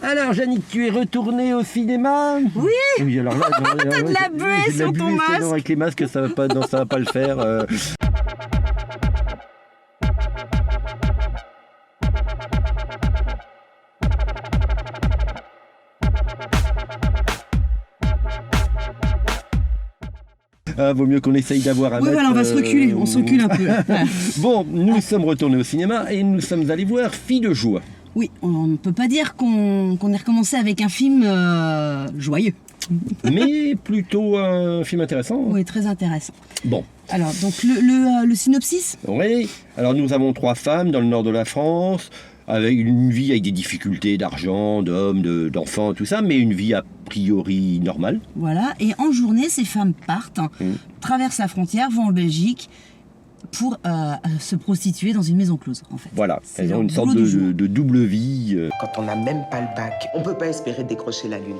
Alors, Jannick, tu es retournée au cinéma? Oui. Oui, alors là... T'as de la buée sur ton masque. Non, avec les masques, ça va pas, non, ça va pas le faire. Vaut mieux qu'on essaye d'avoir un Oui, voilà, on va se reculer, on se recule un peu. Bon, nous sommes retournés au cinéma et nous sommes allés voir Filles de joie. Oui, on ne peut pas dire qu'on ait recommencé avec un film joyeux. Mais plutôt un film intéressant. Oui, très intéressant. Bon. Alors, donc le synopsis? Oui, alors nous avons 3 femmes dans le nord de la France, avec une vie avec des difficultés d'argent, d'hommes, d'enfants, tout ça, mais une vie a priori normale. Voilà, et en journée, ces femmes partent, traversent la frontière, vont en Belgique pour se prostituer dans une maison close, en fait. Voilà, elles ont une sorte de double vie. Quand on n'a même pas le bac, on peut pas espérer décrocher la lune.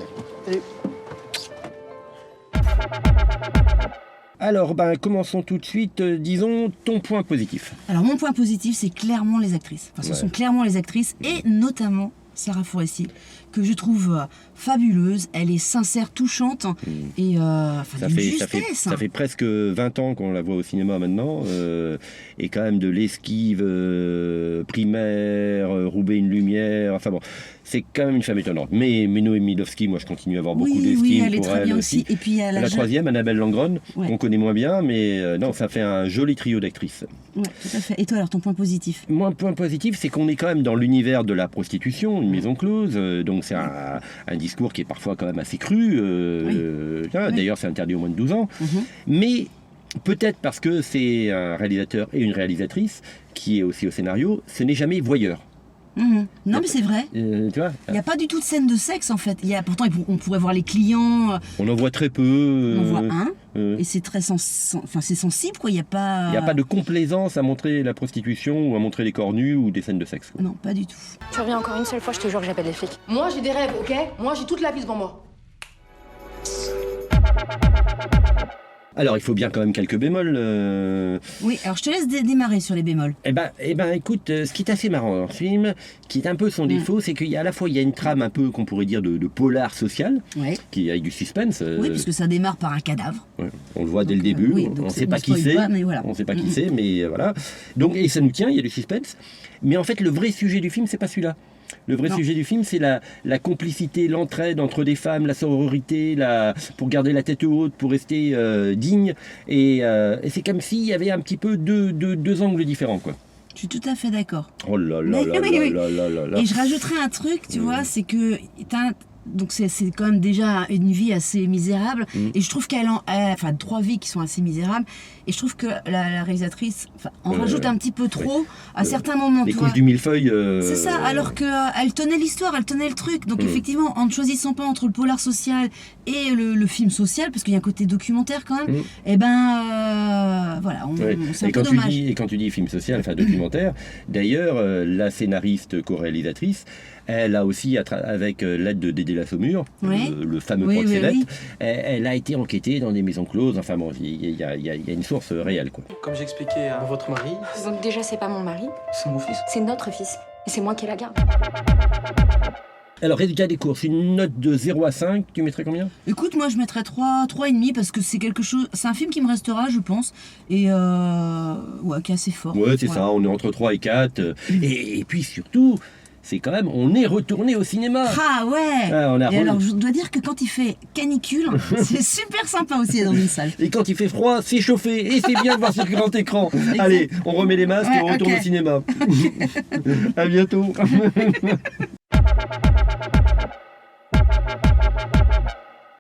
Alors, commençons tout de suite, disons, ton point positif. Alors, mon point positif, c'est clairement les actrices. Enfin, ce sont clairement les actrices, et notamment Sarah Foresti, que je trouve fabuleuse. Elle est sincère, touchante, et ça fait presque 20 ans qu'on la voit au cinéma maintenant, et quand même de l'esquive primaire, Roubaix une lumière, enfin bon... C'est quand même une femme étonnante. Mais Noémie Milowski, moi je continue à avoir beaucoup d'estime oui, elle est pour très elle bien aussi. Et puis la troisième, Annabelle Langron, qu'on connaît moins bien, mais non, ça fait un joli trio d'actrices. Oui, tout à fait. Et toi alors, ton point positif? Mon point positif, c'est qu'on est quand même dans l'univers de la prostitution, une maison close, donc c'est un discours qui est parfois quand même assez cru. D'ailleurs, c'est interdit au moins de 12 ans. Mais peut-être parce que c'est un réalisateur et une réalisatrice qui est aussi au scénario, ce n'est jamais voyeur. Non mais c'est vrai, il n'y a pas du tout de scène de sexe en fait. Pourtant on pourrait voir les clients. On en voit très peu. On en voit un, et c'est très c'est sensible quoi, il n'y a pas... Il n'y a pas de complaisance à montrer la prostitution ou à montrer les corps nus ou des scènes de sexe. Quoi. Non, pas du tout. Tu reviens encore une seule fois, je te jure que j'appelle les flics. Moi j'ai des rêves, ok? Moi j'ai toute la vie devant moi. Alors, il faut bien quand même quelques bémols. Oui, alors je te laisse démarrer sur les bémols. Eh ben, écoute, ce qui est assez marrant dans ce film, qui est un peu son défaut, c'est qu'il y a à la fois une trame un peu, qu'on pourrait dire, de polar social, qui avec du suspense. Oui, puisque ça démarre par un cadavre. On le voit dès le début, on ne sait pas qui c'est, on sait pas qui c'est, mais voilà. Donc, et ça nous tient, il y a du suspense. Mais en fait, le vrai sujet du film, c'est pas celui-là. Le vrai sujet du film, c'est la complicité, l'entraide entre des femmes, la sororité, pour garder la tête haute, pour rester digne. Et c'est comme s'il y avait un petit peu deux angles différents, quoi. Je suis tout à fait d'accord. Oh là là là là là là. Et je rajouterais un truc, tu vois, c'est que donc c'est quand même déjà une vie assez misérable, et je trouve enfin 3 vies qui sont assez misérables, et je trouve que la réalisatrice en rajoute un petit peu trop à certains moments. Les couches du millefeuille. C'est ça, alors qu'elle tenait l'histoire, elle tenait le truc. Donc effectivement, en ne choisissant pas entre le polar social et le film social, parce qu'il y a un côté documentaire quand même, voilà, c'est un peu dommage. Et quand tu dis film social, enfin documentaire, d'ailleurs, la scénariste co-réalisatrice, elle a aussi, avec l'aide de Dédé Lassaumur, le fameux proxénète, elle a été enquêtée dans des maisons closes. Enfin bon, il y a une source réelle, quoi. Comme j'expliquais à votre mari... Donc déjà, c'est pas mon mari. C'est mon fils. C'est notre fils. Et c'est moi qui la garde. Alors, résultat des courses, une note de 0 à 5, tu mettrais combien? Écoute, moi je mettrais 3,5 parce que c'est un film qui me restera, je pense, et qui est assez fort. Ouais, c'est ça, on est entre 3 et 4. Et puis surtout, c'est quand même, on est retourné au cinéma. Ah ouais. Alors, je dois dire que quand il fait canicule, c'est super sympa aussi dans une salle. Et quand il fait froid, c'est chauffé, et c'est bien de voir sur grand écran. Allez, on remet les masques et on retourne au cinéma. À bientôt.